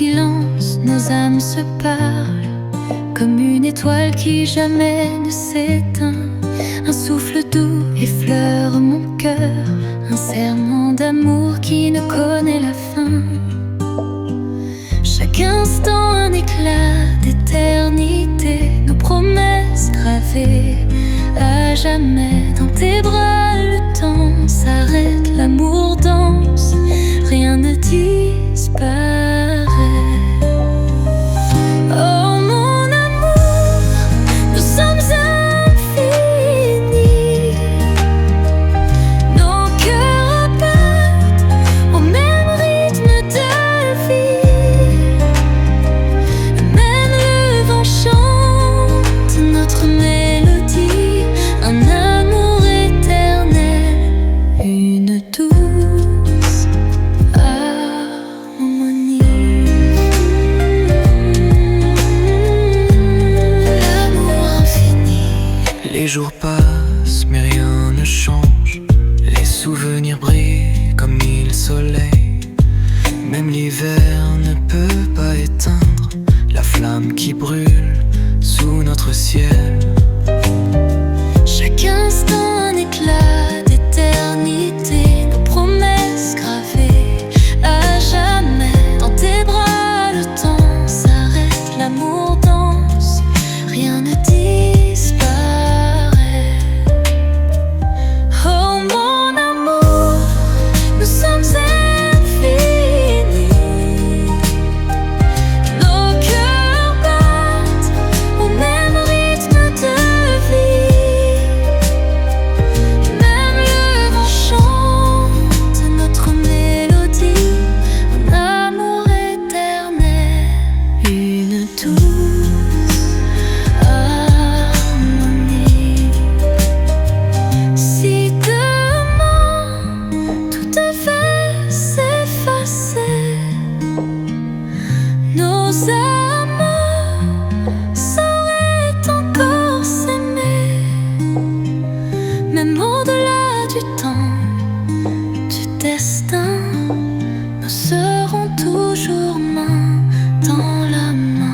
silence, nos âmes se parlent, comme une étoile qui jamais ne s'éteint. Un souffle doux effleure mon cœur, un serment d'amour qui ne connaît la fin. Chaque instant un éclat d'éternité, nos promesses gravées à jamais. Dans tes bras le temps s'arrête, l'amour danse, rien ne disparaît. Oh mon amour, nous sommes infinis, nos cœurs battent au même rythme de vie. Même le vent chante notre mélodie, un amour éternel, une douce harmonie. L'amour infini. Les jours passent mais rien ne change, les souvenirs brillent comme mille soleils. Même l'hiver ne peut pas éteindre la flamme qui brûle sous notre ciel. Chaque instant un éclat d'éternité, nos promesses gravées à jamais. Dans tes bras le temps s'arrête, l'amour danse, rien ne disparaît. Oh mon amour, nous sommes infinis, nos cœurs battent au même rythme de vie. Même le vent chante notre mélodie, un amour éternel, une douce harmonie. Si demain tout devait s'effacer, nos âmes sauraient encore s'aimer. Même au-delà du temps, du destin, nous serons toujours main dans la main.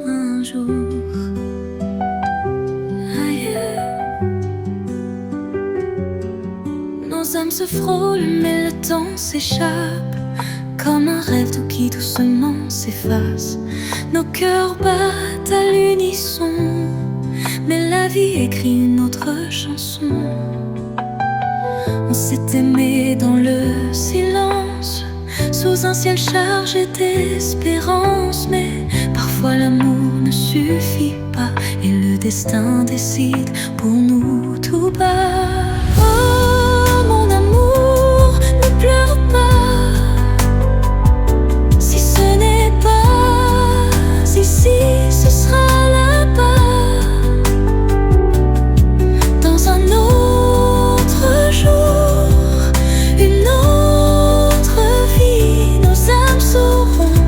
Un jour, ailleurs, nos âmes se frôlent, mais le temps s'échappe, comme un rêve tout qui doucement s'efface. Nos cœurs battent à l'unisson, mais la vie écrit une autre chanson. On s'est aimé dans le silence, sous un ciel chargé d'espérance. Mais parfois l'amour ne suffit pas, et le destin décide pour nous tout bas. Oh mon amour, ne pleure pas, si ce n'est pas ici, ce sera là-bas. Dans un autre jour, une autre vie, nos âmes sauront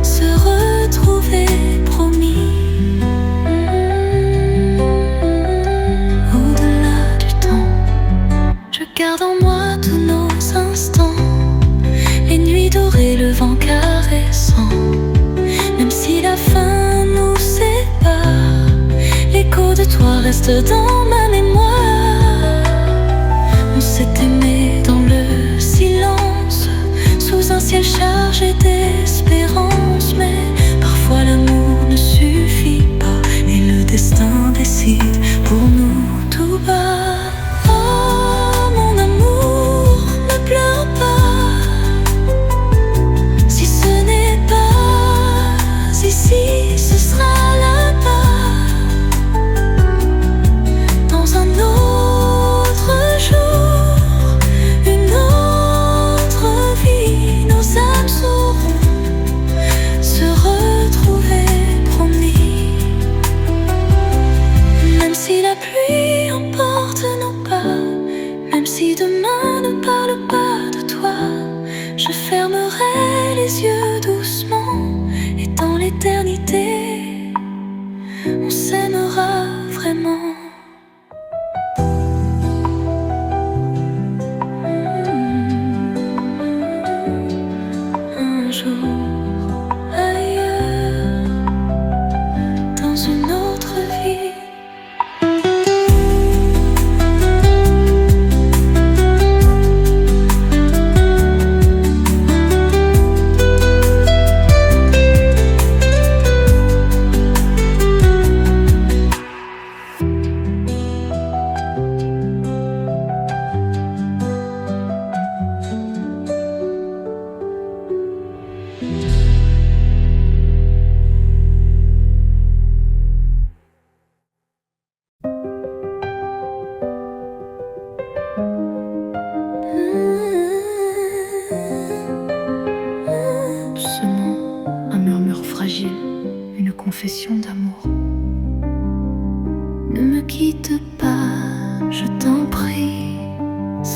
se retrouver, promis. Au-delà du temps, je garde en moi tous nos instants, les nuits dorées, le vent caressant. Même si la fin nous sépare, l'écho de toi reste dans ma mémoire. On s'est aimé dans le silence, sous un ciel chargé d'espérance. Mais parfois l'amour ne suffit pas, et le destin décide pour nous tout bas. Oh mon amour, ne pleure pas, si ce n'est pas ici, ce sera là-bas.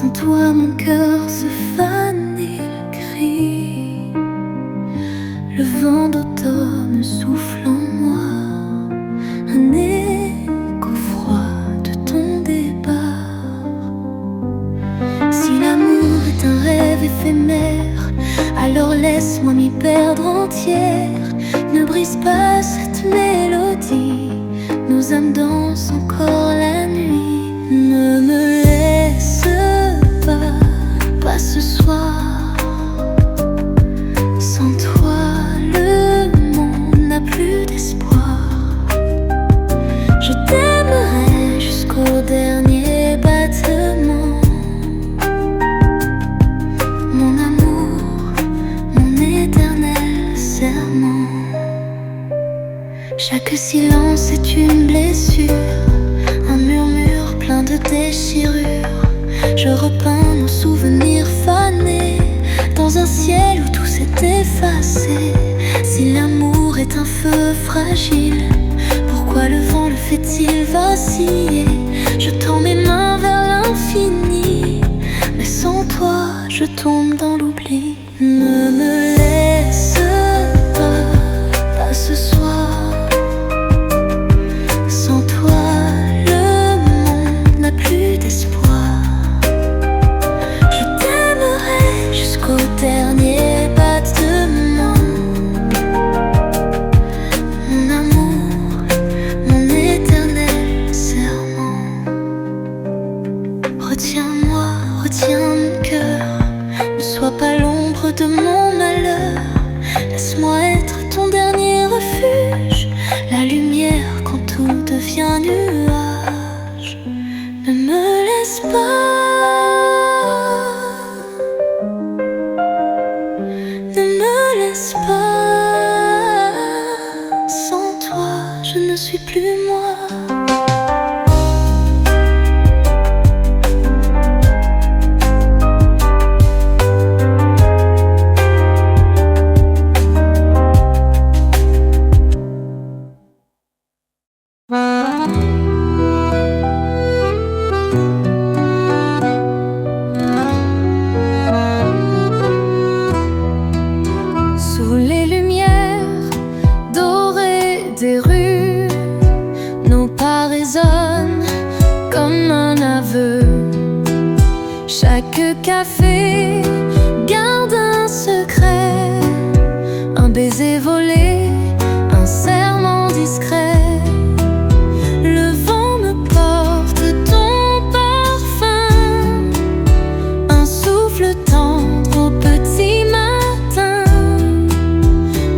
Sans toi mon cœur se fane et crie. Le vent d'automne souffle en moi, un écho froid de ton départ. Si l'amour est un rêve éphémère, alors laisse-moi m'y perdre entière. Ne brise pas cette mélodie, nos âmes dansent encore la nuit. Ne me laisse pas ce soir. Sans toi le monde n'a plus d'espoir. Je t'aimerai jusqu'au dernier battement. Mon amour, mon éternel serment. Chaque silence est une blessure, un murmure plein de déchirures. Je repeins nos souvenirs fanés dans un ciel où tout s'est effacé. Si l'amour est un feu fragile, pourquoi le vent le fait-il vaciller? Je tends mes mains vers l'infini, mais sans toi je tombe dans l'oubli. Ne me laisse pas ce soir. Sans toi le monde n'a plus d'espoir. Je t'aimerai jusqu'au dernier battement. Mon amour, mon éternel serment. Retiens-moi, retiens mon cœur. Ne sois pas l'ombre de mon malheur. Laisse-moi être ton dernier refuge, la lumière quand tout devient nuage. Ne me laisse pas, ne me laisse pas. Sans toi, je ne suis plus moi. Sous les lumières dorées des rues, nos pas résonnent comme un aveu. Chaque café garde un secret, un baiser volé, un serment discret. Le vent me porte ton parfum, un souffle tendre au petit matin.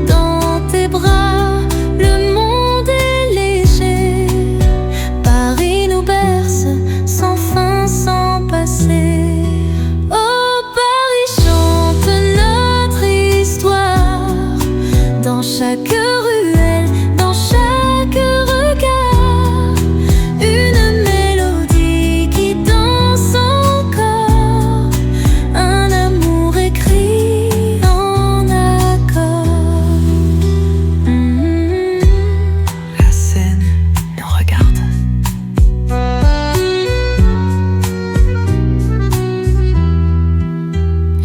Dans tes bras, le monde est léger. Paris nous berce sans fin, sans passé. Oh Paris, chante notre histoire. Dans chaque ruelle, dans chaque regard, une mélodie qui danse encore, un amour écrit en accord. La scène nous regarde.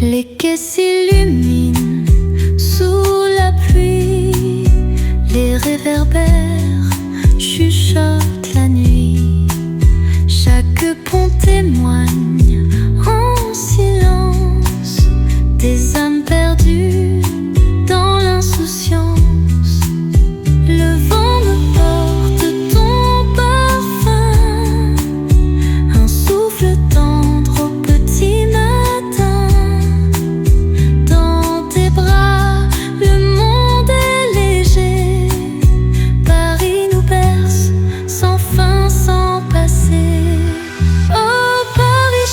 Les quais s'illuminent sous la pluie, les réverbères chuchotent la nuit. Chaque pont témoigne en silence des âmes perdues dans l'insouciance. Le vent me porte ton parfum, un souffle tendre au petit matin. Dans tes bras, le monde est léger. Paris nous berce sans fin, sans passé. Oh Paris,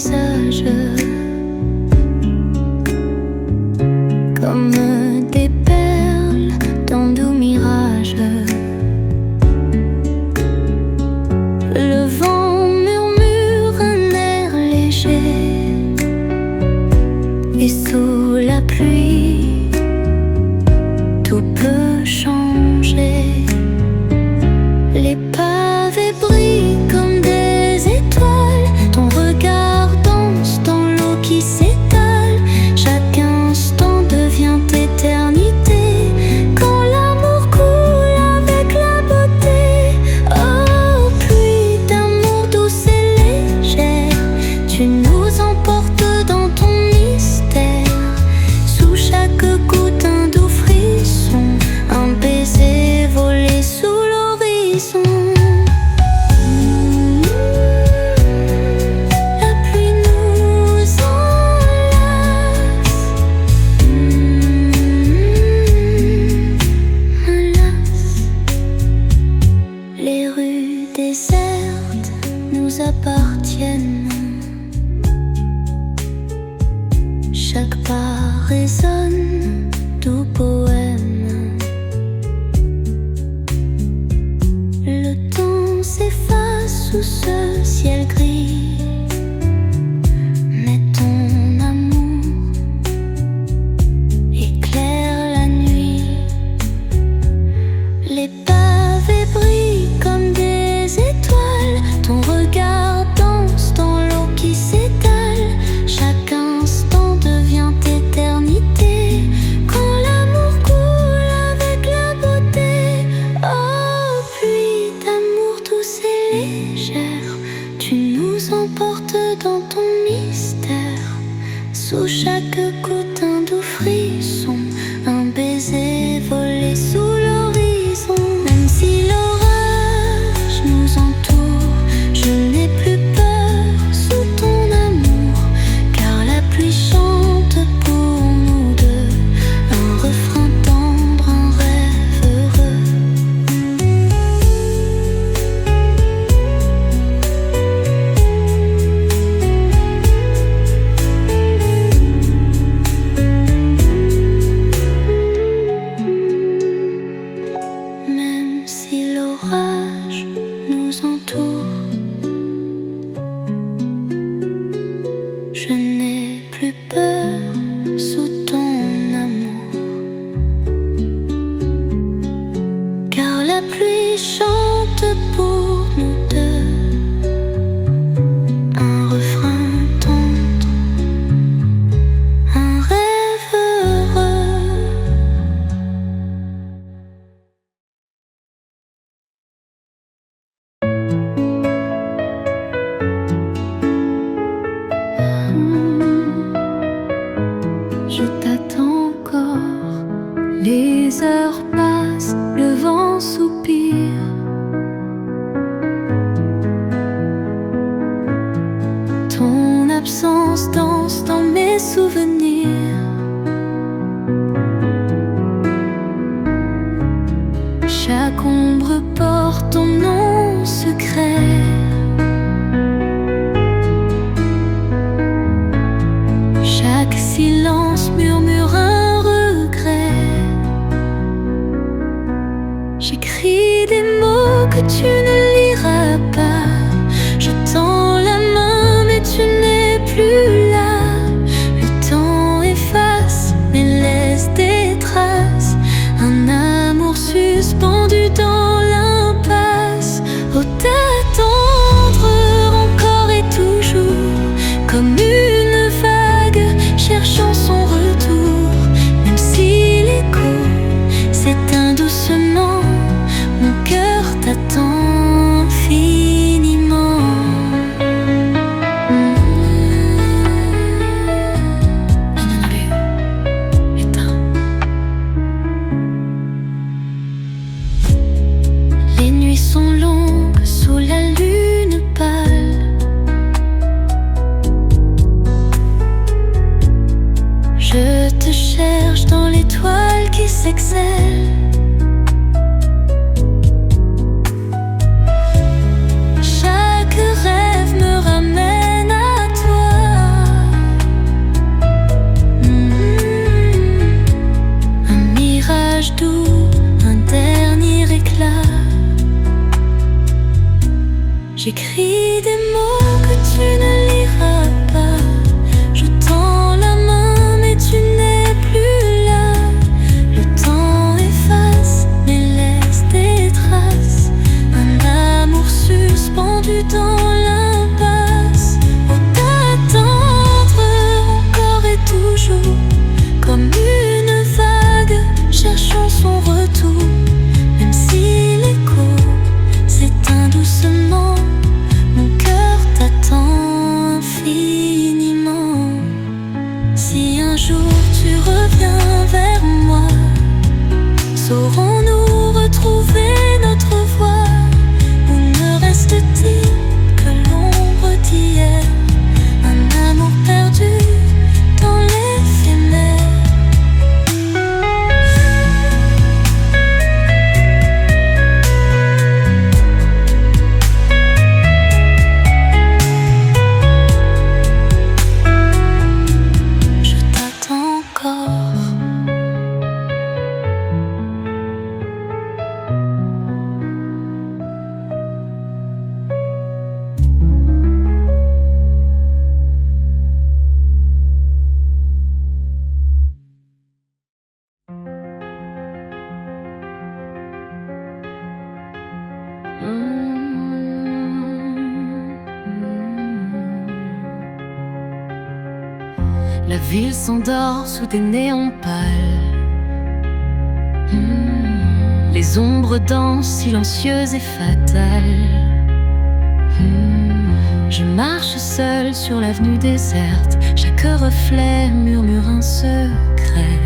visage comme des perles dans doux mirages. Le vent murmure un air léger et sous la pluie tout peut changer. Les pavés brillent comme des étoiles, ton regard danse dans l'eau qui s'étale. Chaque instant devient éternité quand l'amour coule avec la beauté. Oh, pluie d'amour douce et légère, tu nous emportes dans ton mystère. Sous chaque goutte un doux frisson, un baiser volé sous l'horizon. La pluie nous enlace, enlace. Les rues désertes nous appartiennent. Chaque pas résonne doux poème. Le temps s'efface sous ce ciel gris, mais ton amour éclaire la nuit. Les pavés brillent comme des étoiles, ton regard danse dans l'eau qui s'étale. Chaque instant devient éternité quand l'amour coule avec la beauté. Oh, pluie d'amour douce et légère, tu nous emportes dans ton mystère. Sous chaque goutte un doux frisson, un baiser volé sous l'horizon. Même si l'orage nous entoure, je n'ai plus peur sous ton amour, car la pluie chante pour nous deux, un refrain tendre, un rêve heureux. Même si l'orage nous entoure, je n'ai plus peur sous ton amour, car la pluie chante pour nous deux, un refrain tendre, un rêve heureux. Je t'attends encore, les heures passent, le vent soupire. Ton absence danse dans mes souvenirs. Chaque ombre porte ton nom secret. Chaque silence murmure un regret. J'écris des mots que tu ne liras pas. Je tends la main mais tu n'es plus là. Le temps efface mais laisse des traces. Un amour suspendu dans l'impasse. Oh, t'attendre encore et toujours, comme une vague cherchant son retour. Même si l'écho s'éteint doucement, mon cœur t'attend infiniment. Éteint. Les nuits sont longues sous la lune pâle. Je te cherche dans l'étoile qui s'excelle. Chaque rêve me ramène à toi. Saurons-nous retrouver notre voie, ou ne reste-t-il que l'ombre d'hier, un amour perdu dans l'éphémère? Je t'attends encore. La ville s'endort sous des néons pâles. Les ombres dansent silencieuses et fatales. Je marche seule sur l'avenue déserte. Chaque reflet murmure un secret.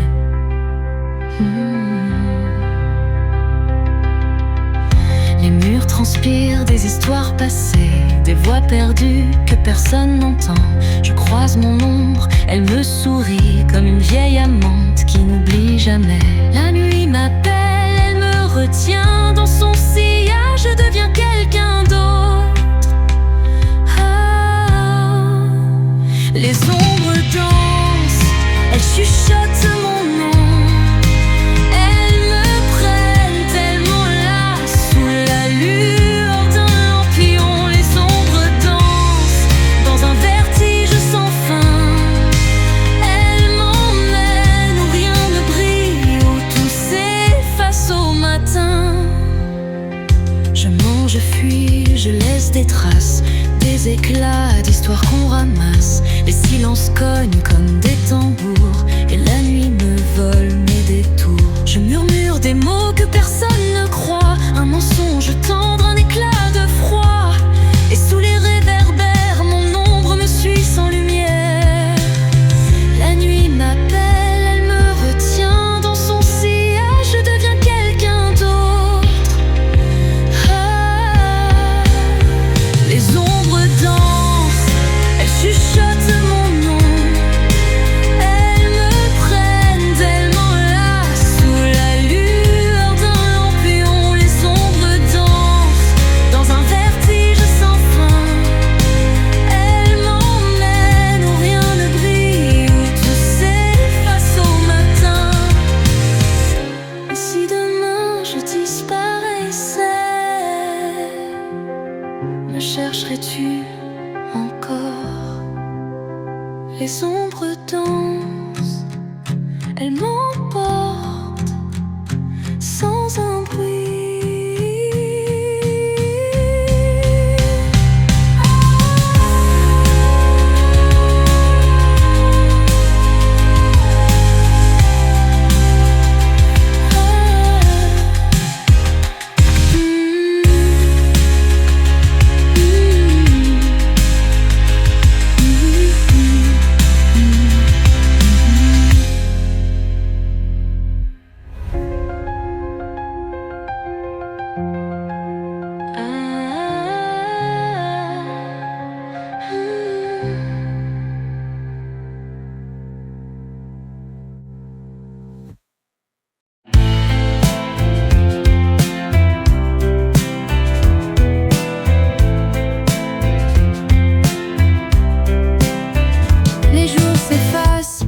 Les murs transpirent des histoires passées, des voix perdues que personne n'entend. Je croise mon ombre, elle me sourit comme une vieille amante qui n'oublie jamais. La nuit m'appelle, elle me retient dans son sillage, je deviens quelqu'un d'autre. Ah, les ombres dansent, elles chuchotent mon nom. Je fuis, je laisse des traces, des éclats d'histoires qu'on ramasse. Les silences cognent comme des tambours et la nuit me vole mes détours. Je murmure des mots que personne ne croit, un mensonge tendre, un éclat de froid. Et sous les réverbères, mon ombre me suit sans lumière. La nuit m'appelle, elle me retient dans son sillage, je deviens quelqu'un d'autre. Les ombres dansent, elles chuchotent mon nom. Elles me prennent, elles m'enlacent sous la lueur d'un lampion. Les ombres dansent dans un vertige sans fin. Elles m'emmènent où rien ne brille, où tout s'efface au matin. Et si demain je disparaissais, me chercherais-tu encore? Les ombres dansent, elles m'emportent sans un bruit.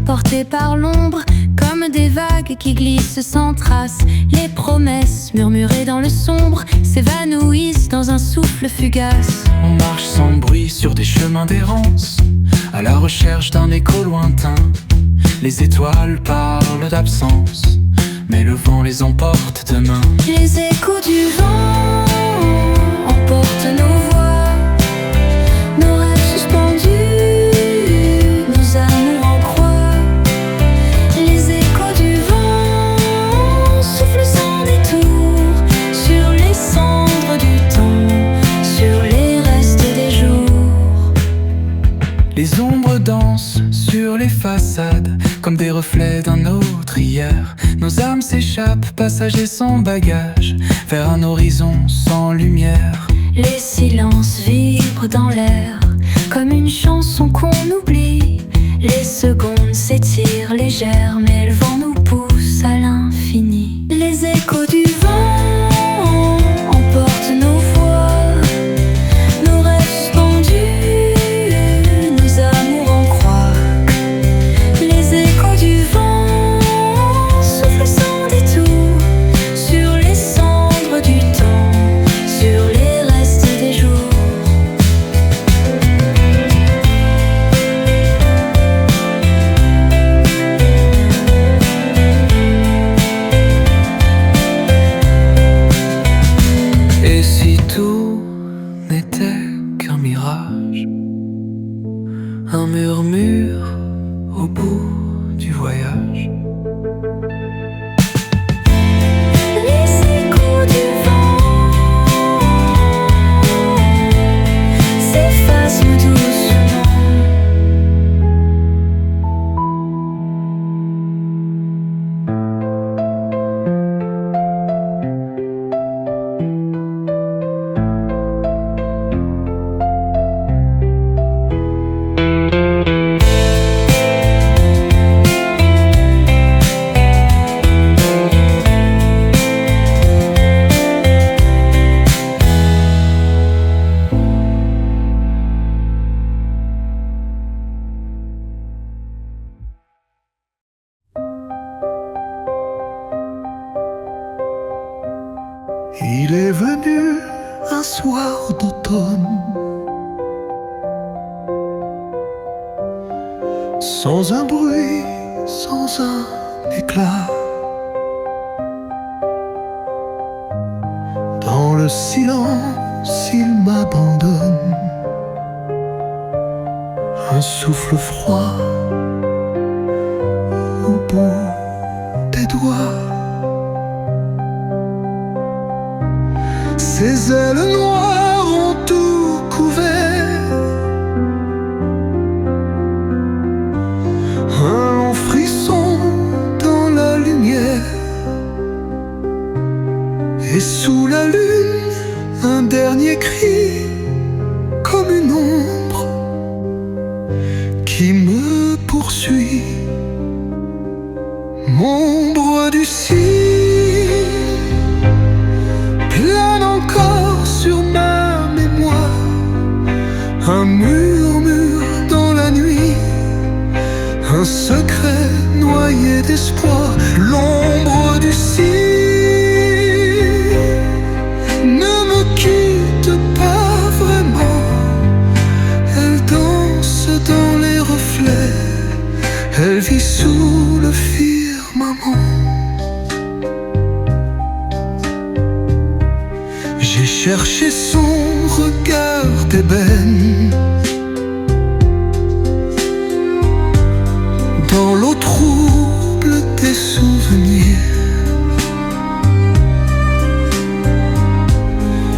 Portés par l'ombre, comme des vagues qui glissent sans trace. Les promesses murmurées dans le sombre s'évanouissent dans un souffle fugace. On marche sans bruit sur des chemins d'errance, à la recherche d'un écho lointain. Les étoiles parlent d'absence, mais le vent les emporte demain. Les échos du vent emportent nos voix, nos rêves suspendus, nos amours en croix. Les échos du vent soufflent sans détour sur les cendres du temps, sur les restes des jours. Les ondes L'ombre danse sur les façades comme des reflets d'un autre hier. Nos âmes s'échappent, passagers sans bagage, vers un horizon sans lumière. Les silences vibrent dans l'air comme une chanson qu'on oublie. Les secondes s'étirent légères, mais le vent nous pousse à l'infini. Les échos du vent emportent nos voix, nos rêves suspendus, nos amours en croix. Les échos du vent soufflent sans détour sur les cendres du temps, sur les restes des jours. Et si tout n'était qu'un mirage, un murmure au bout du voyage? Les échos du vent s'effacent doucement. Il est venu un soir d'automne, sans un bruit, sans un éclat. Dans le silence, il m'abandonne, un souffle froid au bout des doigts. Ses ailes noires ont tout couvert, un long frisson dans la lumière, et sous la lune, un dernier cri, comme une ombre qui me poursuit. Ombre du ciel plane encore sur ma mémoire, un murmure dans la nuit, un secret noyé d'espoir. L'ombre du ciel ne me quitte pas vraiment, elle danse dans les reflets, elle vit sous le firmament. J'ai cherché son regard d'ébène dans l'eau trouble des souvenirs.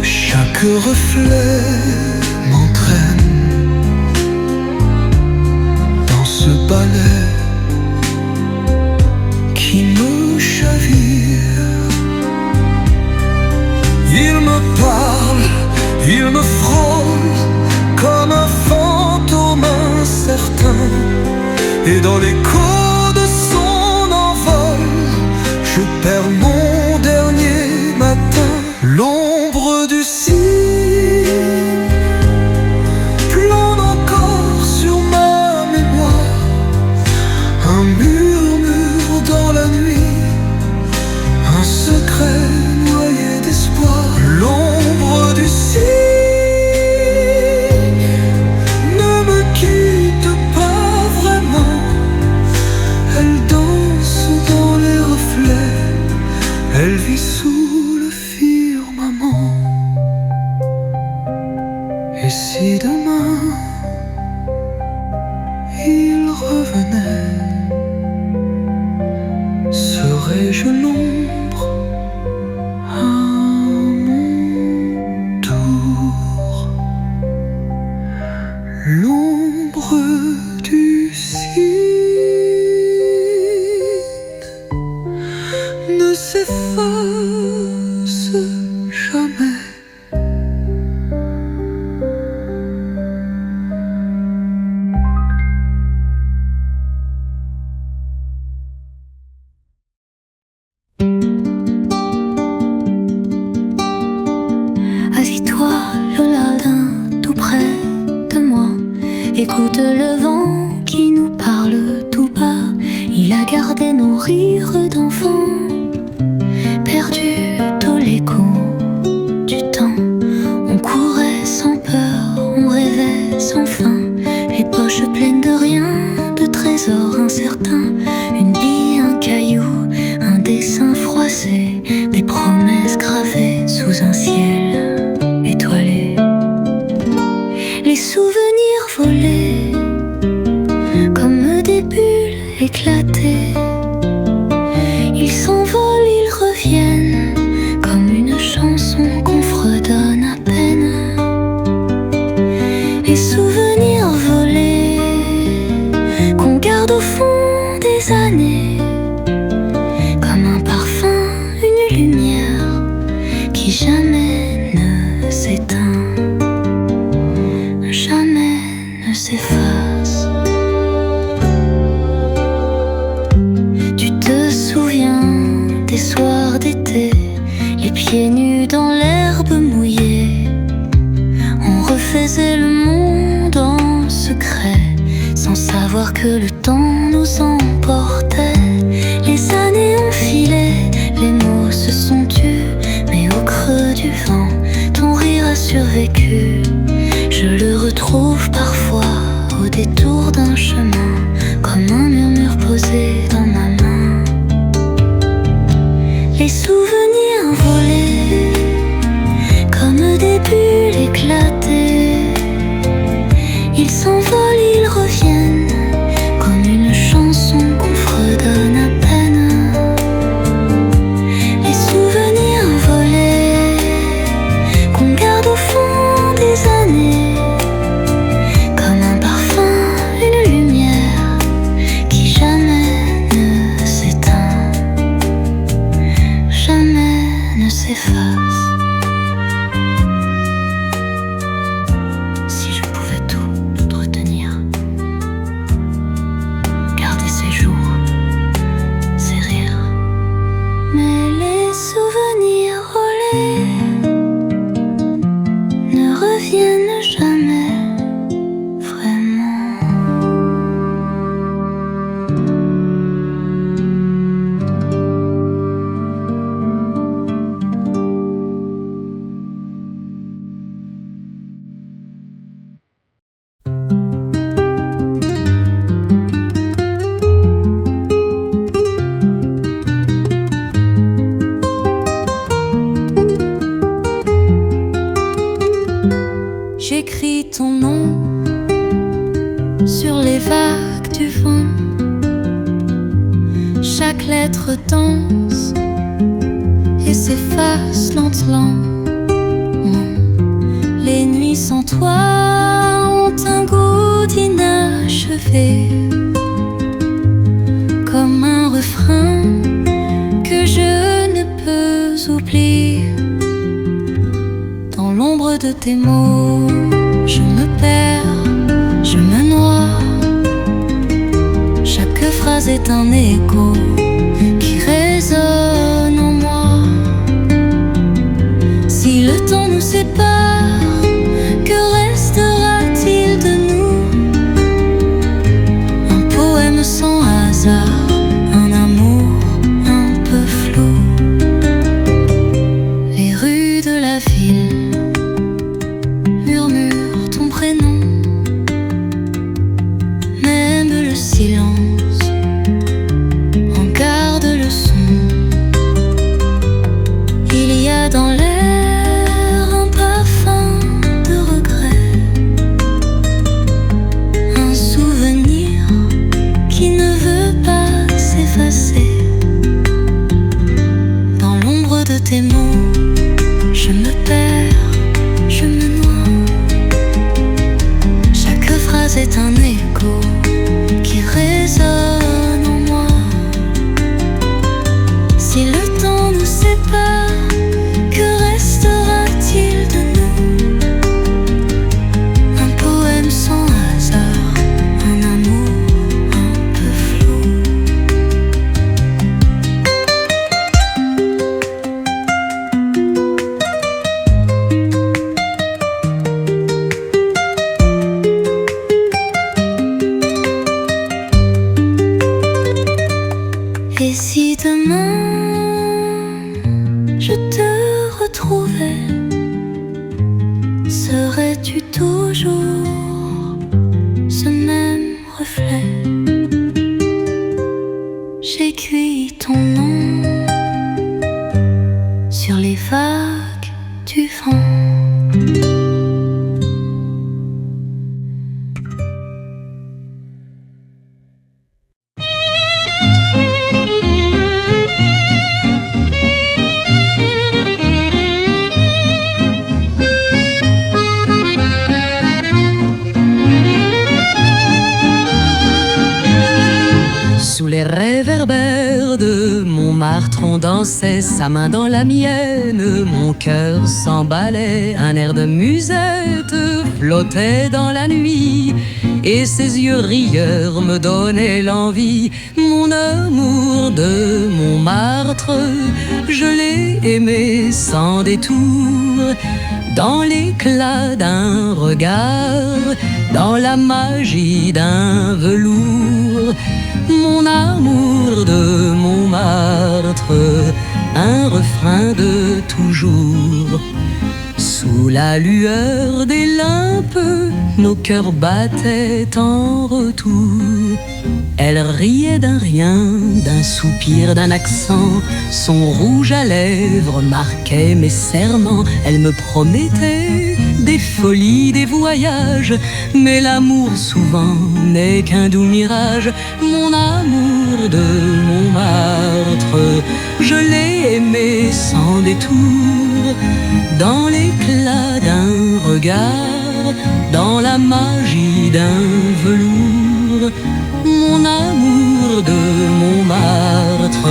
Chaque reflet m'entraîne dans ce balai qui me chavire. Il me parle, il me frôle comme un fantôme incertain, et dans l'écho de son envol, je perds mon dernier matin. L'ombre du ciel plane encore sur ma mémoire, un murmure dans la nuit, un secret noyé d'espoir. L'ombre du ciel ne me quitte pas vraiment, elle danse dans les reflets, elle vit sous le firmament. Et si demain il revenait, serais-je l'ombre à mon tour? L'ombre ne s'efface jamais. Assis-toi, le lardin, tout près de moi. Écoute le vent qui nous parle tout bas. Il a gardé nos rires d'enfants, perdu tout l'écho du temps. On courait sans peur, on rêvait sans fin. Les poches pleines de rien, de trésors incertains. Une bille, un caillou, un dessin froissé. Des promesses gravées sous un ciel étoilé. Les souvenirs volés comme des bulles éclatées. Ils s'envolent, ils reviennent comme une chanson qu'on fredonne à peine. Les souvenirs volés qu'on garde au fond des années, comme un parfum, une lumière qui jamais ne s'éteint, jamais ne s'efface. Tu te souviens des soirs d'été, les pieds nus dans l'herbe mouillée. On refaisait le monde en secret, sans savoir que le temps nous emportait. Les années ont filé, les mots se sont tus, mais au creux du vent, ton rire a survécu. Je le retrouve parfois au détour d'un chemin, comme un murmure posé dans ma main. Les souvenirs volés comme des bulles éclatées. Ils s'envolent, ils reviennent comme une chanson qu'on fredonne à peine. Les souvenirs volés qu'on garde au fond des années, comme un parfum, une lumière qui jamais ne s'éteint, jamais ne s'efface. Si je pouvais tout retenir, garder ces jours, ces rires, mais les souvenirs volés ne reviennent jamais vraiment. J'écris ton nom sur les vagues du vent. Chaque lettre danse et s'efface lentement. Les nuits sans toi ont un goût d'inachevé, comme un refrain que je ne peux oublier. Dans l'ombre de tes mots, je me perds, je me noie. Chaque phrase est un écho qui résonne en moi. Si le temps nous sépare, que restera-t-il de nous? Un poème sans hasard, un amour un peu flou. Les rues de la ville murmure ton prénom, même le silence en garde le son. Il y a dans l'air un parfum de regret, un souvenir qui ne veut pas reflet. J'écris ton nom sur les vagues du vent. Sous les réverbères de Montmartre, on dansait, sa main dans la mienne. Mon cœur s'emballait, un air de musette flottait dans la nuit. Et ses yeux rieurs me donnaient l'envie. Mon amour de Montmartre, je l'ai aimé sans détour. Dans l'éclat d'un regard, dans la magie d'un velours. Mon amour de Montmartre, un refrain de toujours. Sous la lueur des lampes, nos cœurs battaient en retour. Elle riait d'un rien, d'un soupir, d'un accent. Son rouge à lèvres marquait mes serments. Elle me promettait des folies, des voyages. Mais l'amour souvent n'est qu'un doux mirage. Mon amour de Montmartre, je l'ai aimé sans détour. Dans l'éclat d'un regard, dans la magie d'un velours. Mon amour de Montmartre,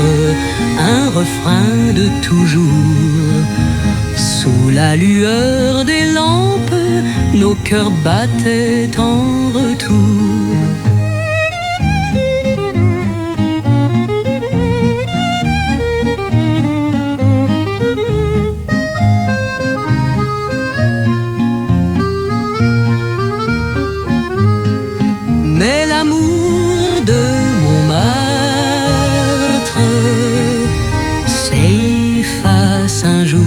un refrain de toujours. Sous la lueur des lampes, nos cœurs battaient en retour. Mais l'amour de Montmartre s'efface un jour.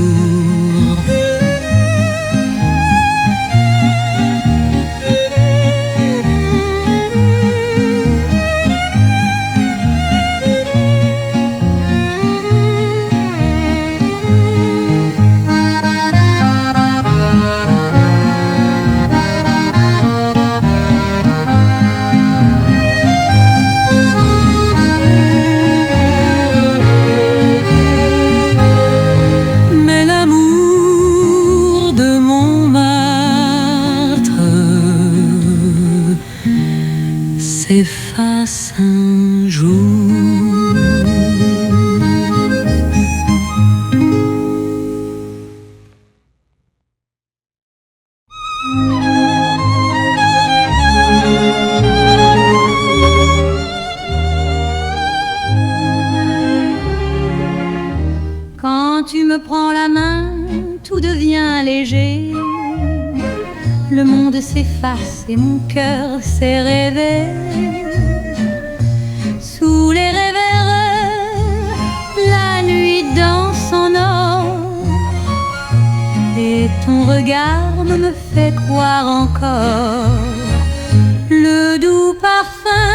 S'efface un jour. Quand tu me prends la main, tout devient léger. Le monde s'efface et mon cœur s'est rêvé. Sous les réverbères, la nuit danse en or. Et ton regard me fait croire encore le doux parfum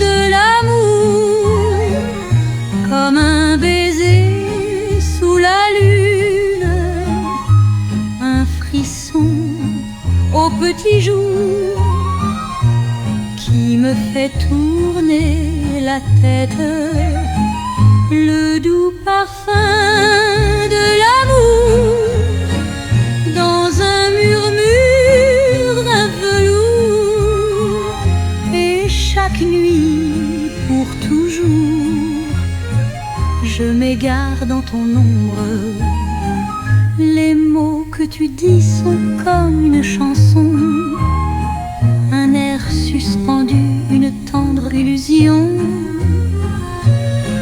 de l'amour. Comme un baiser sous la lune, un frisson au petit jour qui me fait tourner la tête. Le doux parfum de l'amour dans un murmure d'un velours. Et chaque nuit pour toujours, je m'égare dans ton ombre. Les mots que tu dis sont comme une chanson, un air suspendu, une tendre illusion.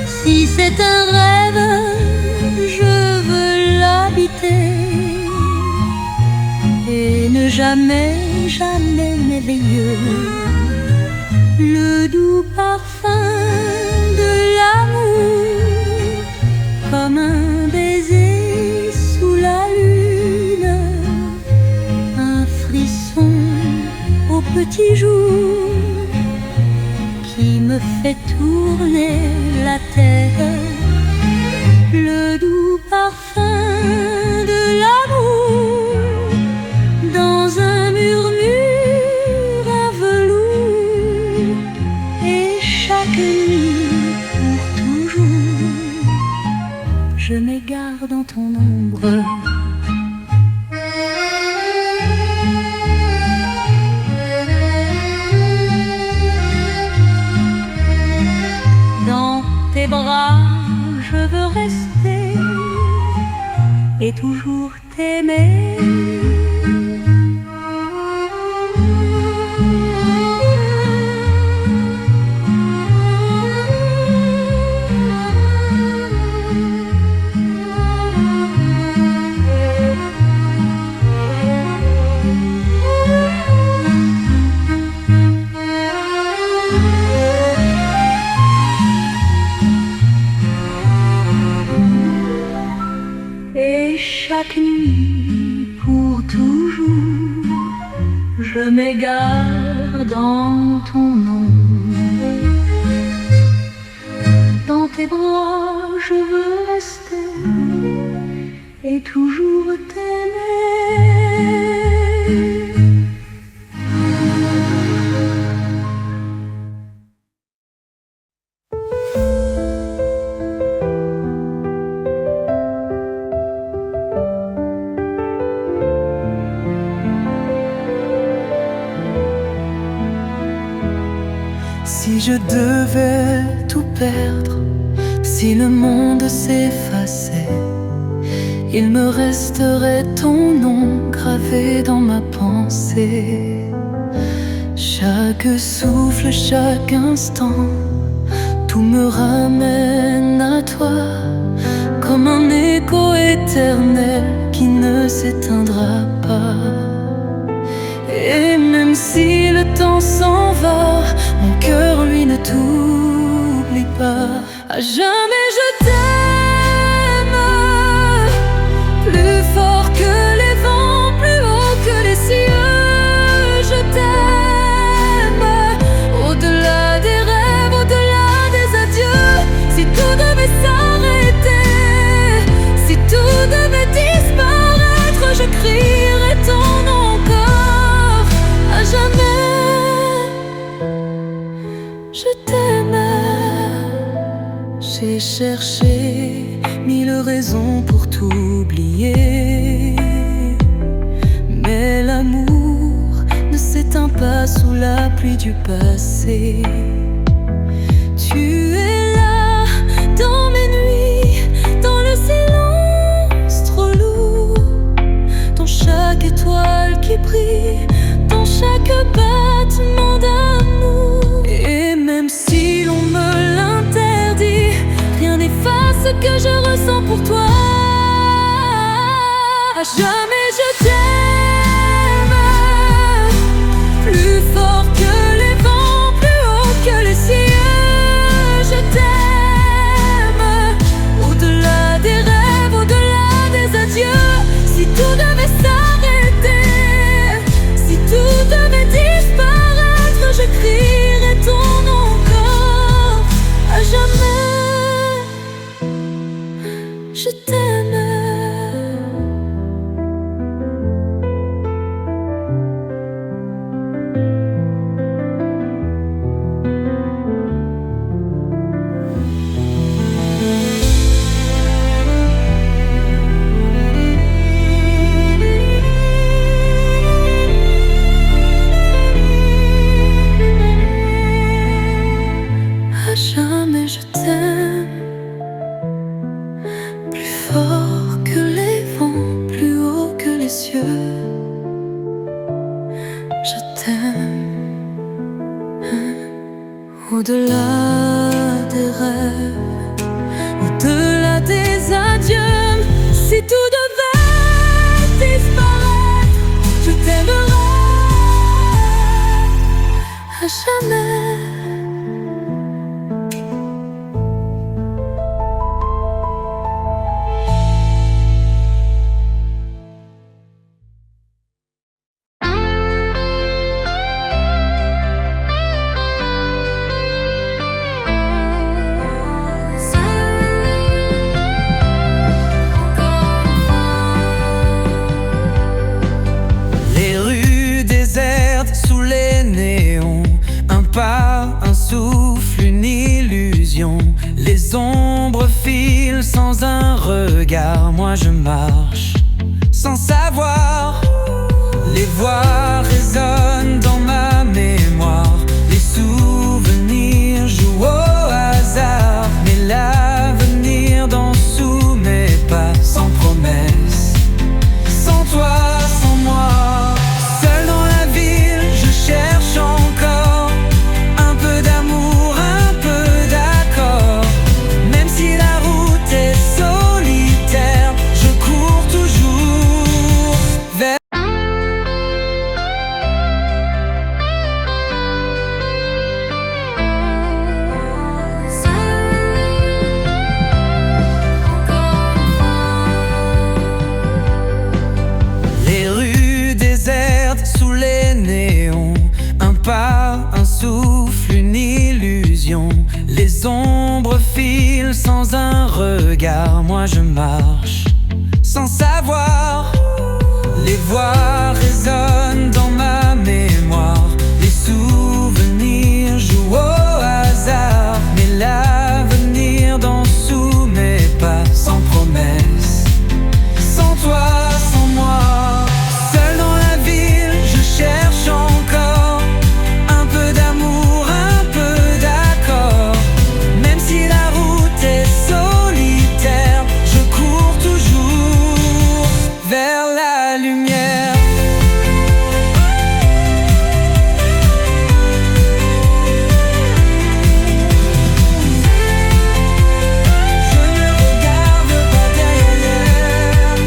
Si c'est un rêve, je veux l'habiter et ne jamais, jamais m'éveiller. Le doux parfum de l'amour, comme un baiser sous la lune, un frisson au petit jour fait tourner la terre. Le doux parfum de l'amour dans un murmure en velours. Et chaque nuit pour toujours, je m'égare dans ton ombre. Dans tes bras, je veux rester et toujours t'aimer. Et chaque nuit pour toujours, je m'égare dans ton ombre. Dans tes bras, je veux rester et toujours t'aimer. Si je devais tout perdre, si le monde s'effaçait, il me resterait ton nom gravé dans ma pensée. Chaque souffle, chaque instant, tout me ramène à toi, comme un écho éternel qui ne s'éteindra pas. Et même si le temps s'en va, mon cœur lui ne t'oublie pas. À jamais je t'aime, plus fort que les vents, plus haut que les cieux. Je t'aime, au-delà des rêves, au-delà des adieux. Si tout devait s'arrêter, si tout devait disparaître, je crierai ton nom encore. À jamais je t'aime. J'ai cherché mille raisons pour t'oublier, mais l'amour ne s'éteint pas sous la pluie du passé. Tu es là dans mes nuits, dans le silence trop lourd, dans chaque étoile qui brille, dans chaque battement d'amour. Et même si l'on me l'interdit, rien n'efface ce que je ressens pour toi. À jamais je t'aime, plus fort que les vents, plus haut que les cieux. Je t'aime, au-delà des rêves, au-delà des adieux. Si tout devait s'arrêter, si tout devait disparaître, je crierai ton nom encore. À jamais je t'aime. À jamais je t'aime, plus fort que les vents, plus haut que les cieux. Je t'aime, au-delà des rêves, au-delà des adieux. Si tout devait disparaître, je t'aimerai à jamais. Les ombres filent sans un regard. Moi je marche sans savoir. Les voix résonnent dans ma mémoire. Les souvenirs jouent au hasard. Mais l'avenir danse sous mes pas. Sans promesse, sans toi, sans moi. Seul dans la ville, je cherche encore un peu d'amour, un peu d'accord. Même si la route est solitaire, je cours toujours vers... Les rues désertes sous les néons. Un pas, un souffle, une illusion. Les ombres filent sans un regard. Moi je marche sans savoir. Les voix résonnent dans ma mémoire. Les souvenirs jouent au hasard. Mais l'avenir danse sous mes pas. Sans promesse, sans toi, sans moi. Seul dans la ville, je cherche encore un peu d'amour, un peu d'accord. Même si la route est solitaire, je cours toujours vers la lumière. Je ne regarde pas derrière.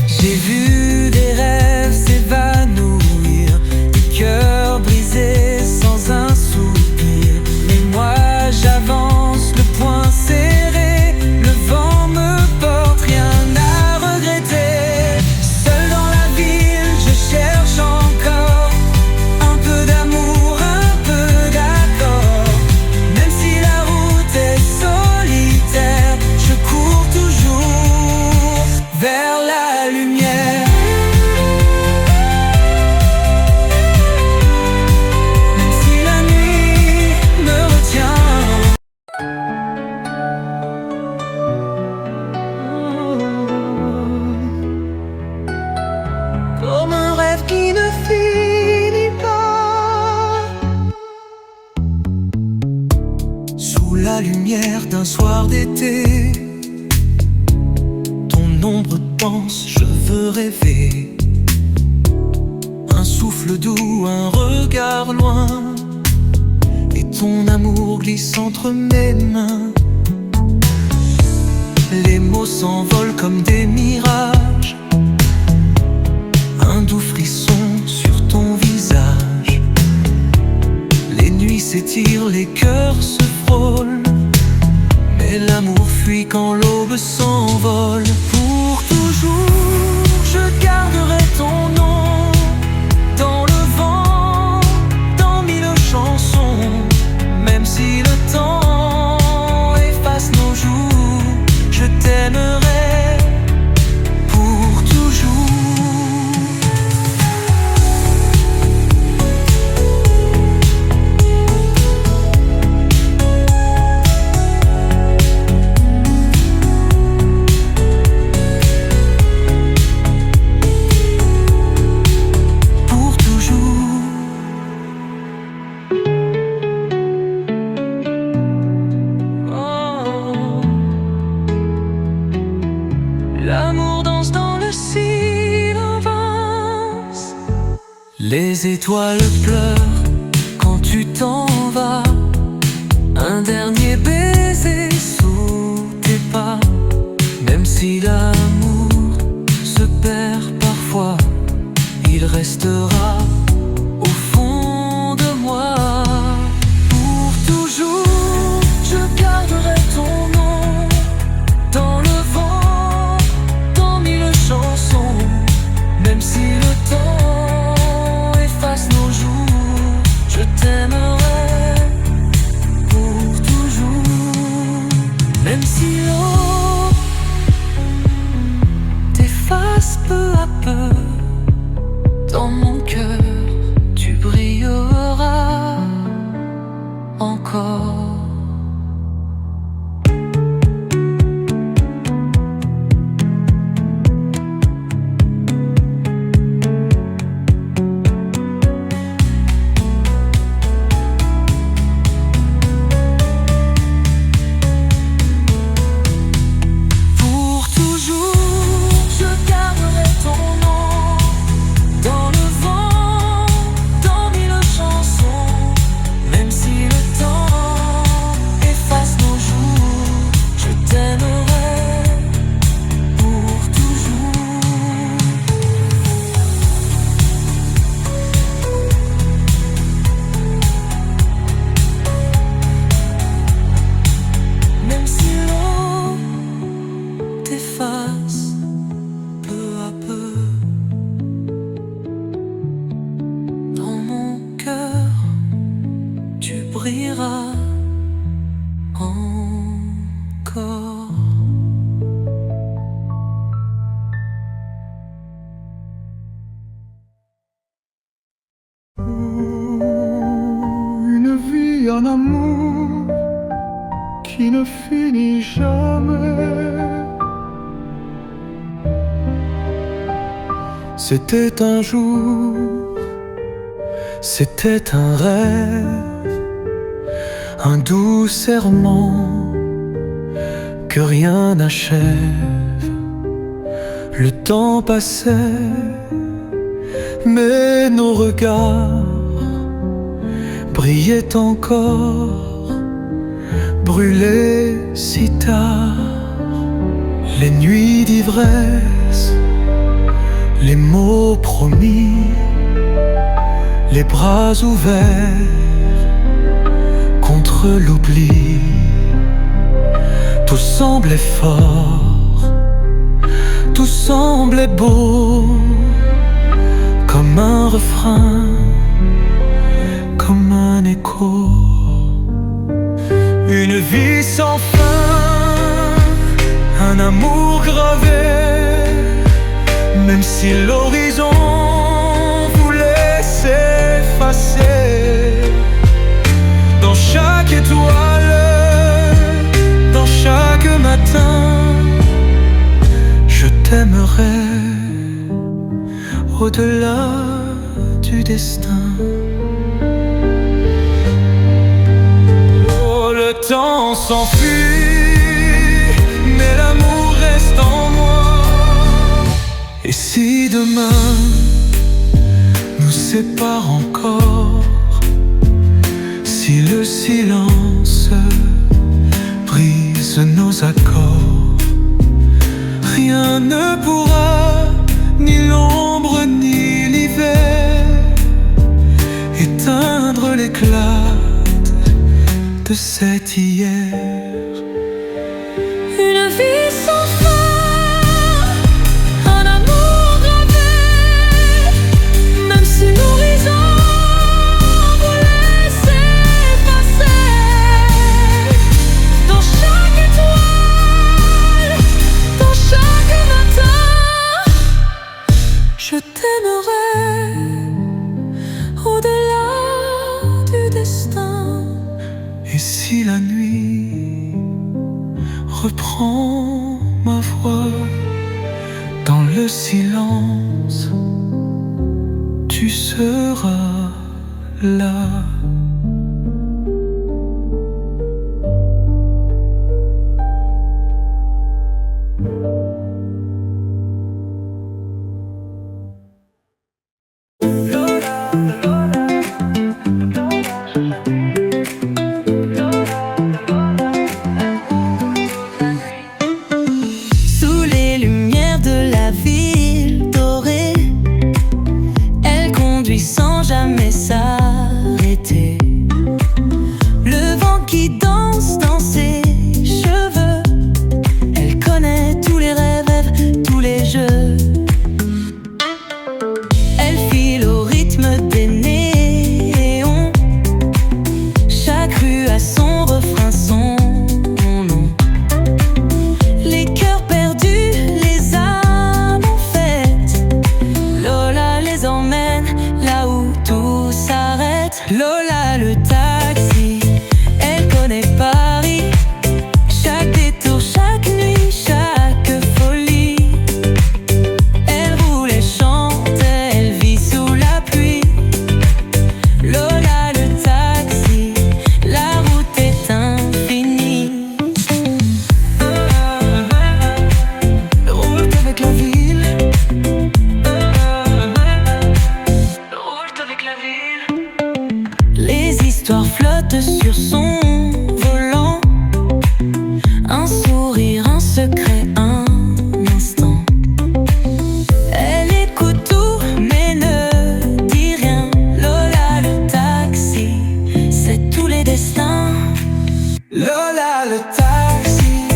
J'ai vu des rêves s'évanouir, des cœurs brisés sans un soupir. Mais moi j'avance, le poing serré, le vent me porte, rien à regretter. Seul dans la ville, je cherche encore un peu d'amour, un peu d'accord. Même si la route est solitaire, je cours toujours vers la lumière. Même si la nuit me retient. Comme un rêve qui ne finit pas. Sous la lumière d'un soir d'été, ton ombre danse, je veux rêver. Un souffle doux, un regard loin, et ton amour glisse entre mes mains. Les mots s'envolent comme des mirages. Un doux frisson sur ton visage. Les nuits s'étirent, les cœurs se frôlent. Mais l'amour fuit quand l'aube s'envole. Pour toujours, je garderai ton nom dans le vent, dans mille chansons. Même si le temps efface nos jours, je t'aimerai pour toujours. Pour toujours. Oh. L'amour danse dans le silence. Les étoiles pleurent quand tu t'en vas. Un dernier baiser sous tes pas. Même si l'amour se perd parfois, il restera au fond de moi. Pour toujours, je garderai ton nom dans le vent, dans mille chansons. Même si le temps efface nos jours, je t'aimerai pour toujours. Même si l'eau brillera encore. Une vie en amour qui ne finit jamais. C'était un jour, c'était un rêve, un doux serment que rien n'achève. Le temps passait, mais nos regards brillaient encore, brûlés si tard. Les nuits d'ivresse, les mots promis, les bras ouverts contre l'oubli. Tout semblait fort, tout semblait beau, comme un refrain, comme un écho. Une vie sans fin, un amour gravé, même si l'horizon voulait s'effacer. Dans chaque étoile, dans chaque matin, je t'aimerai au-delà du destin. Oh, le temps s'enfuit, mais l'amour reste en moi. Et si demain nous sépare encore, si le silence brise nos accords, rien ne pourra, ni l'ombre ni l'hiver, éteindre l'éclat de cet hier. Une vie sans fin, un amour gravé, même si l'horizon voulait s'effacer. Dans chaque étoile, dans chaque matin, je t'aimerai au-delà du destin. Et si la nuit reprend ma voix dans le silence, tu seras là. Sous les lumières de la ville dorée, elle conduit sans jamais s'arrêter. Le vent qui danse dans ses cheveux, elle connaît tous les rêves, tous les jeux. Elle file au rythme des néons, chaque rue a son refrain, son nom. Les cœurs perdus, les âmes en fête, Lola les emmène là où tout s'arrête. Lola le taxi, elle connaît Paris, chaque détour, chaque nuit, chaque folie. Elle roule, elle chante, elle vit sous la pluie. Lola le taxi, la route est infinie. Roule avec la ville, Roule avec la ville. Les histoires flottent sur son volant, un sourire, un secret, un instant. Elle écoute tout mais ne dit rien. Lola le taxi, c'est tous les destins. Lola le taxi,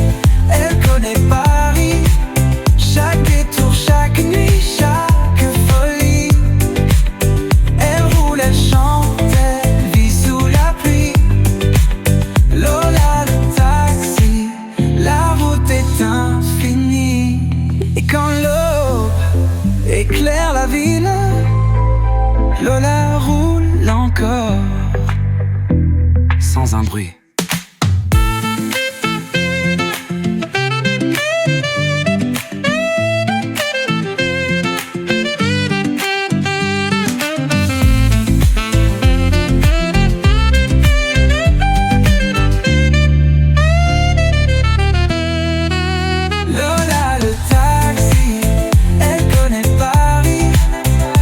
elle connaît Paris, chaque détour, chaque nuit, chaque folie. Elle roule, elle chante, elle vit sous la pluie. sans un bruit. Lola le taxi, elle connaît Paris.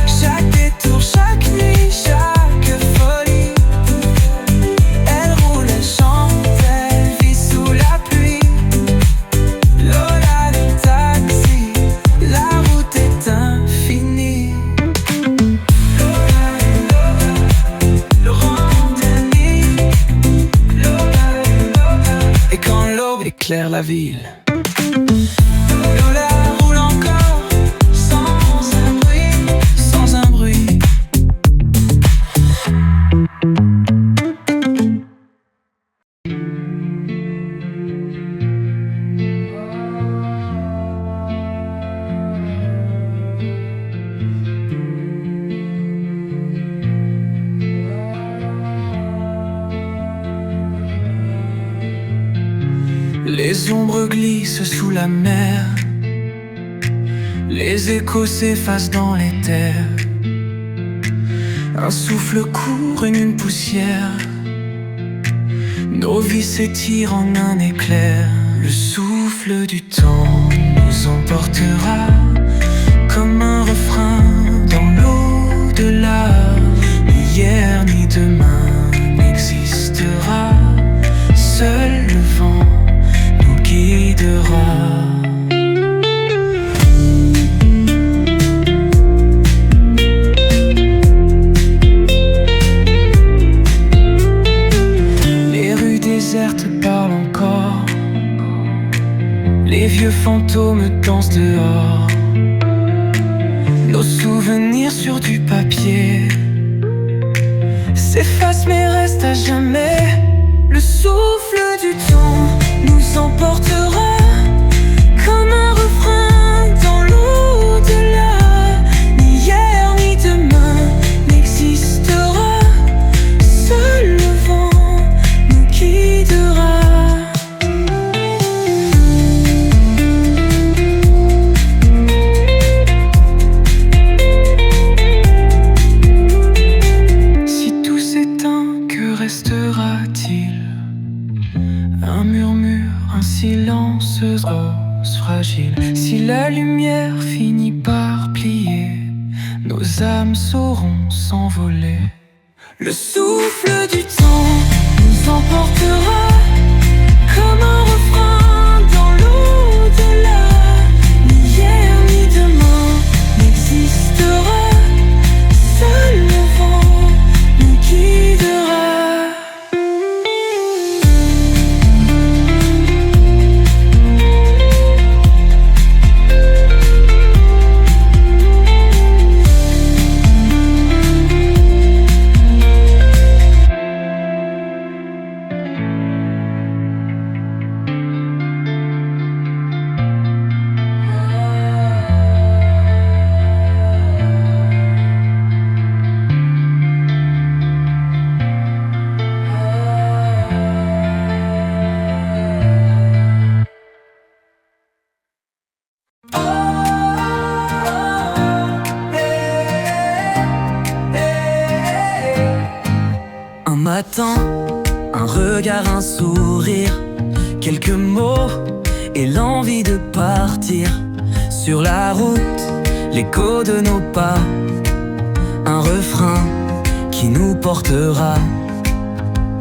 Chaque détour, chaque nuit, chaque folie. Elle roule, elle chante, elle vit sous la pluie. Lola le taxi, la route est infinie. Lola, le rendez-vous. Lola, et quand l'aube éclaire la ville, Lola roule encore sans un bruit, sans un bruit. Les ombres glissent sous la mer, les échos s'effacent dans les terres. Un souffle court, une poussière, nos vies s'étirent en un éclair. Le souffle du temps nous emportera comme un refrain dans l'au-delà. Ni hier ni demain n'existera, seul le vent nous guidera. Les rues désertes parlent encore, les vieux fantômes dansent dehors. Nos souvenirs sur du papier s'effacent mais restent à jamais. Le souffle du temps nous emportera comme un refrain dans l'au-delà. Ni hier ni demain n'existera, seul le vent nous guidera. Si tout s'éteint, que restera-t-il? Un murmure, un silence rose fragile. Si la lumière finit par plier, nos âmes sauront s'envoler. Le souffle du temps nous emportera comme un refrain dans l'au-delà. Ni hier ni demain n'existera, seul le vent nous guidera. Un matin, un regard, un sourire, quelques mots et l'envie de partir. Sur la route, l'écho de nos pas, un refrain qui nous portera.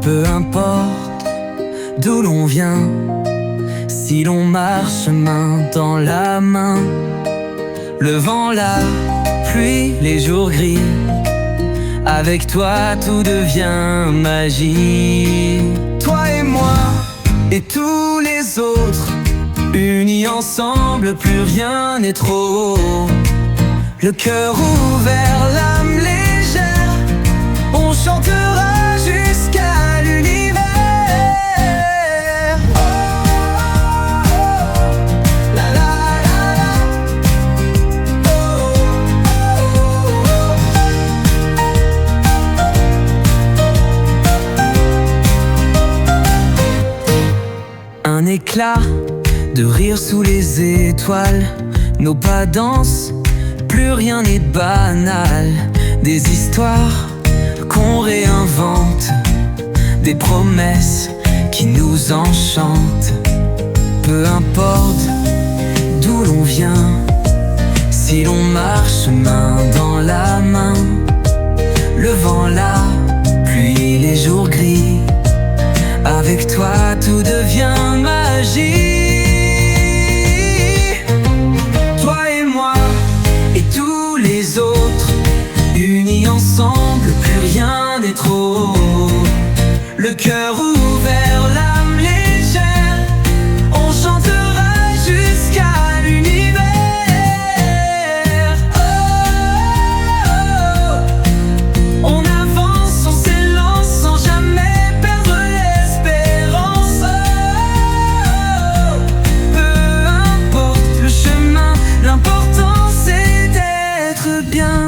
Peu importe d'où l'on vient, si l'on marche main dans la main. Le vent, la pluie, les jours gris, avec toi tout devient magie. Toi et moi et tous les autres, unis ensemble, plus rien n'est trop haut. Le cœur ouvert, l'âme légère, on chantera jusqu'à l'univers. Oh, oh, oh, la la la la. Oh, oh, oh, oh. éclat de rire sous les étoiles. Nos pas dansent, plus rien n'est banal. Des histoires qu'on réinvente, des promesses qui nous enchantent. Peu importe d'où l'on vient, si l'on marche main dans la main. Le vent, la pluie, les jours gris, avec toi tout devient magie. Toi et moi et tous les autres, unis ensemble, plus rien n'est trop. Le cœur ouvert, l'âme légère, on chantera jusqu'à l'univers. Oh, oh, oh. On avance, on s'élance sans jamais perdre l'espérance. Oh, oh, oh. Peu importe le chemin, l'important c'est d'être bien.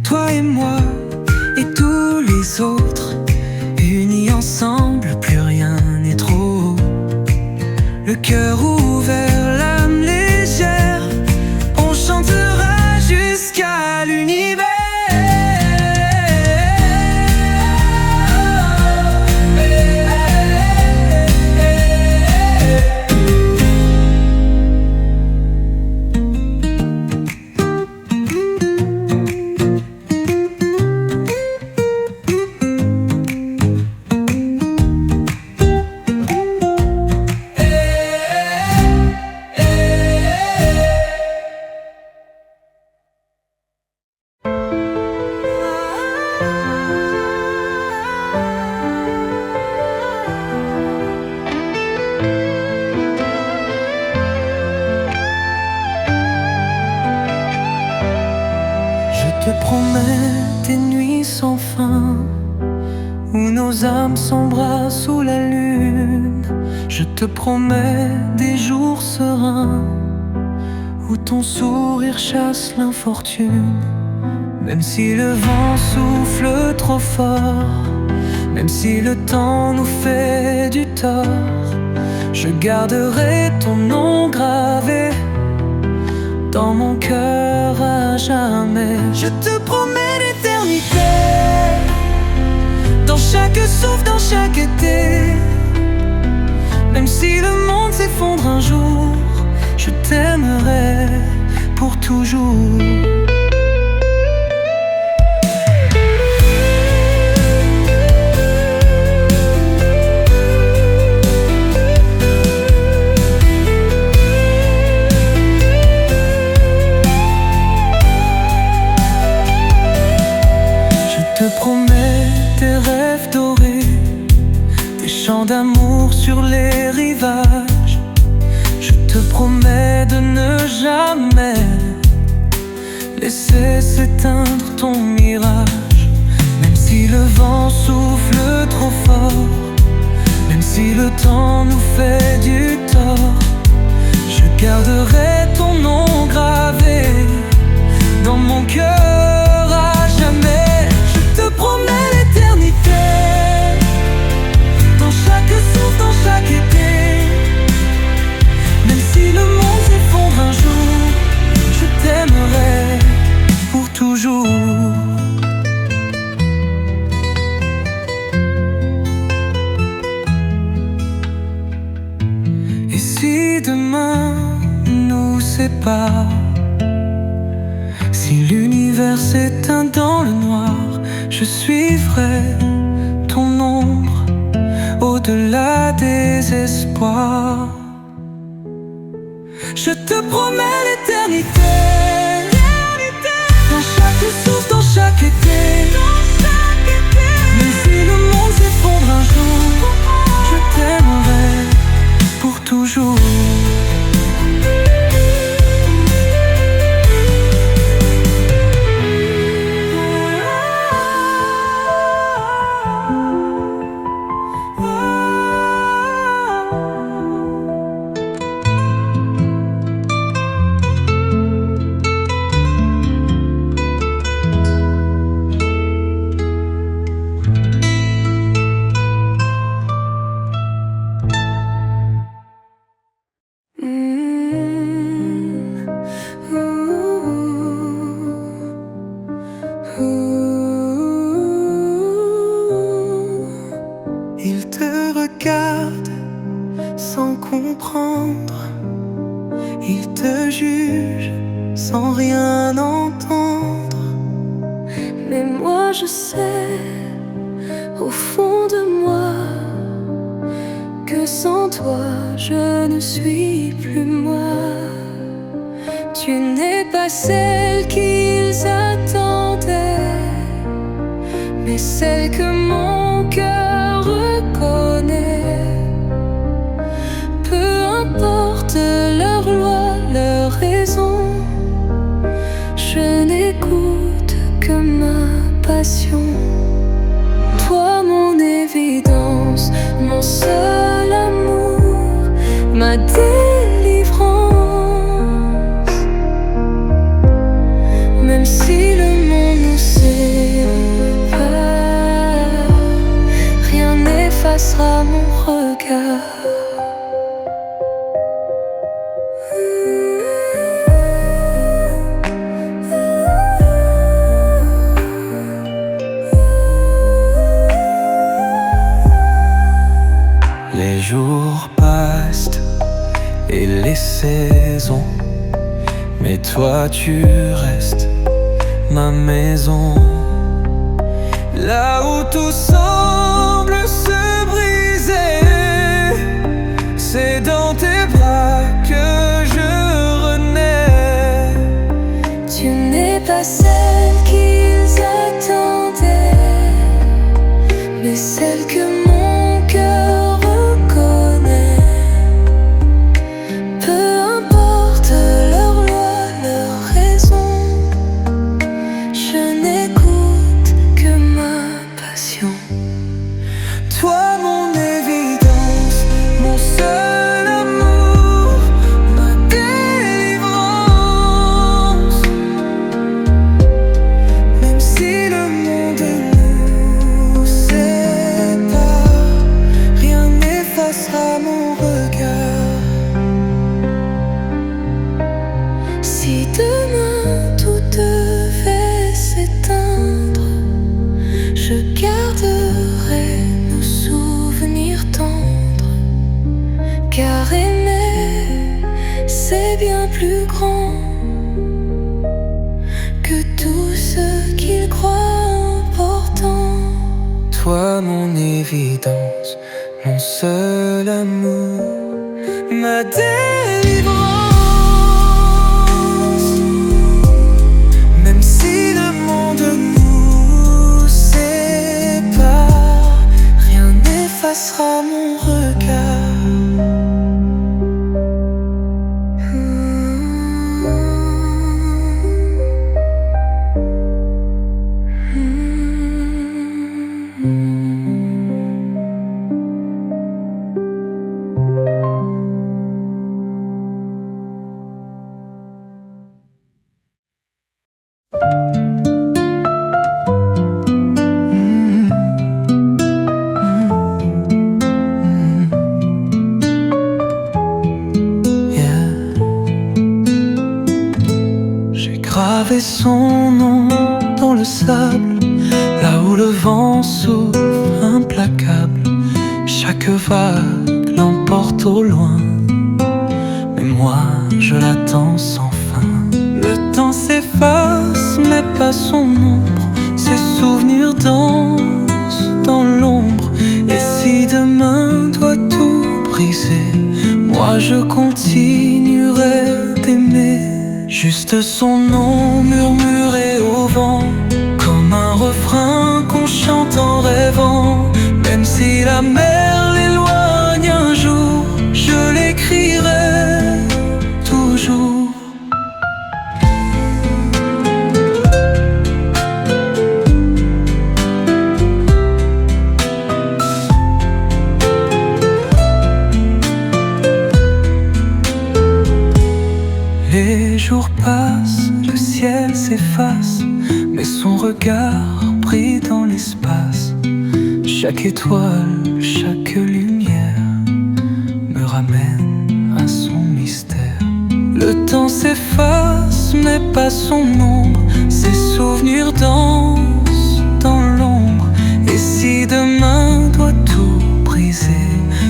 Toi et moi et tous les autres, unis ensemble, plus rien n'est trop. Le cœur ouvert, l'âme légère, on chantera jusqu'à l'univers. Je te promets des nuits sans fin, où nos âmes s'embrassent sous la lune. Je te promets des jours sereins, où ton sourire chasse l'infortune. Même si le vent souffle trop fort, même si le temps nous fait du tort, je garderai ton nom gravé dans mon cœur à jamais. Je te promets l'éternité, dans chaque souffle, dans chaque été. Même si le monde s'effondre un jour, je t'aimerai pour toujours. Je te promets des rêves dorés, des chants d'amour sur les rivages. Je te promets de ne jamais laisser s'éteindre ton mirage. Même si le vent souffle trop fort, même si le temps nous fait du tort, je garderai ton nom gravé dans mon cœur à jamais. Je te promets l'éternité, dans chaque souffle, dans chaque été. Même si le monde s'effondre un jour, je t'aimerai pour toujours. Et si demain nous sépare, si l'univers s'éteint dans le noir, je suivrai ton ombre au-delà des espoirs. Je te promets l'éternité, dans chaque souffle, dans chaque été. Même si le monde s'effondre un jour, je t'aimerai pour toujours. besoin d'entendre. Mais moi je sais, au fond de moi, que sans toi je ne suis plus moi. Tu n'es pas celle qu'ils attendaient, mais celle que mon cœur reconnaît. Peu importe leur loi, leur raison, je n'écoute que ma passion. Toi mon évidence, mon seul amour, ma délivrance. Même si le monde nous sépare, rien n'effacera mon regard. Les jours passent et les saisons, mais toi tu restes ma maison. Là où tout semble se briser, c'est dans tes bras que je renais. Tu n'es pas celle qu'ils attendaient, mais celle que mon cœur reconnaît. Peu importe leur loi, leur raison, je n'écoute que ma passion. Toi mon évidence, mon seul amour, ma délivrance. Même si le monde nous sépare, rien n'effacera mon regard. Si demain tout devait s'éteindre, je garderai nos souvenirs tendres. Car aimer, c'est bien plus grand que tout ce qu'ils croient important. Toi mon évidence, mon seul amour, ma délivrance. Même si le monde nous sépare, rien n'effacera mon regard. J'ai gravé son nom dans le sable, là où le vent souffle implacable. Chaque vague l'emporte au loin, mais moi je l'attends sans fin. Le temps s'efface, mais pas son ombre. Ses souvenirs dansent dans l'ombre. Et si demain doit tout briser, moi je continuerai d'aimer. Juste son nom murmuré au vent, comme un refrain qu'on chante en rêvant. Même si la mer l'éloigne un jour, je l'écrirai toujours. Les jours passent, le ciel s'efface, mais son regard brille dans l'espace. Chaque étoile, chaque lumière me ramène à son mystère. Le temps s'efface, mais pas son ombre. Ses souvenirs dansent dans l'ombre. Et si demain doit tout briser,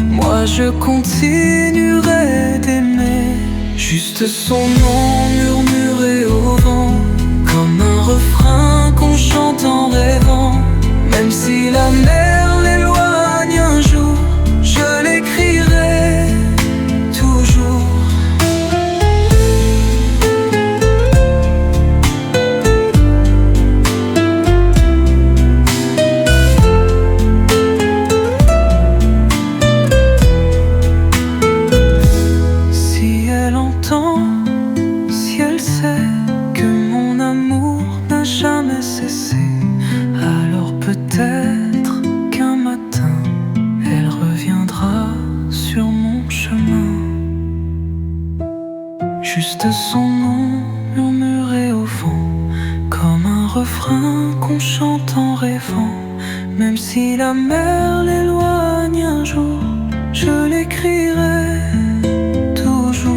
moi je continuerai d'aimer. Juste son nom murmuré au vent, refrain qu'on chante en rêvant. Même si la mer l'éloigne un jour, je l'écrirai toujours.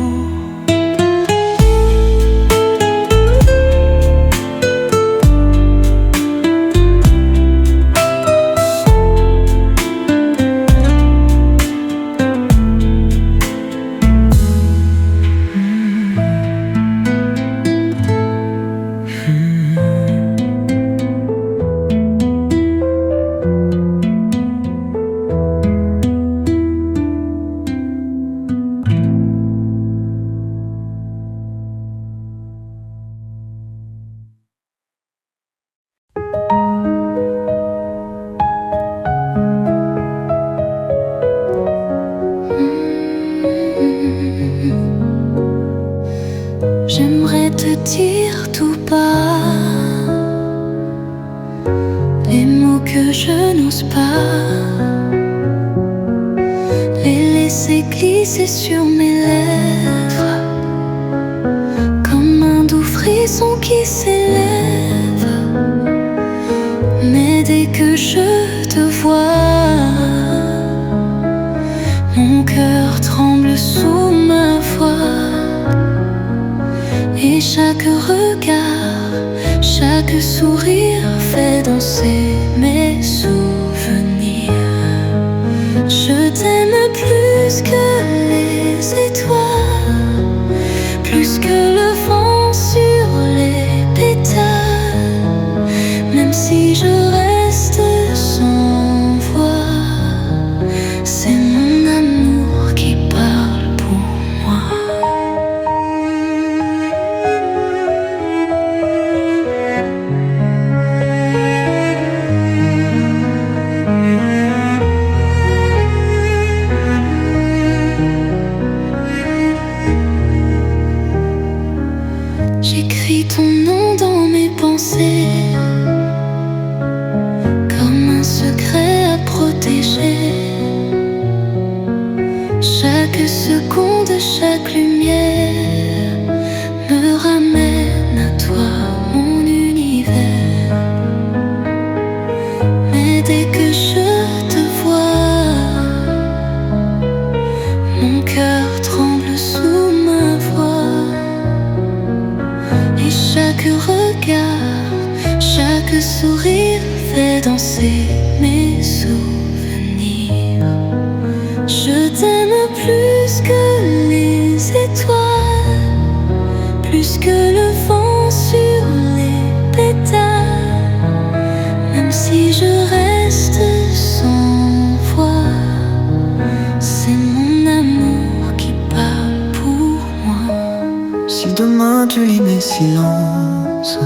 J'aimerais te dire tout bas les mots que je n'ose pas, les laisser glisser sur mes lèvres comme un doux frisson qui s'élève. Mais dès que je te vois, mon cœur tremble sous ma voix. Et chaque regard, chaque sourire fait danser mes souvenirs. Je t'aime plus que les étoiles, plus que le vent sur les pétales. Même si je reste sans voix, c'est mon amour qui parle pour moi. J'écris ton nom dans mes pensées comme un secret à protéger. Chaque seconde, chaque lumière me ramène à toi, mon univers. Mais dès que je te vois, mon cœur tremble sous ma voix. Et chaque regard, chaque sourire fait danser mes souvenirs. Je t'aime plus que les étoiles, plus que le vent sur les pétales. Même si je reste sans voix, c'est mon amour qui parle pour moi. Si demain tu lis mes silences,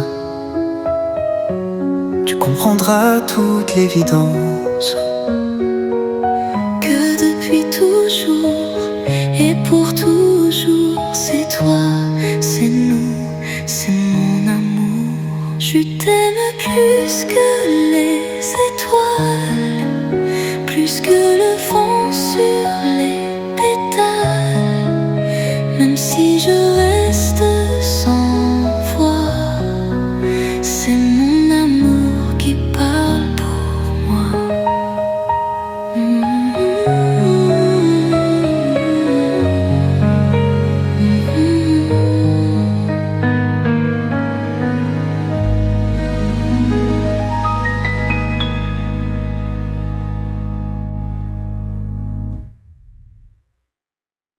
tu comprendras toute l'évidence Que depuis toujours et pour toujours, c'est toi, c'est nous, c'est mon amour. Je t'aime plus que les étoiles, plus que le vent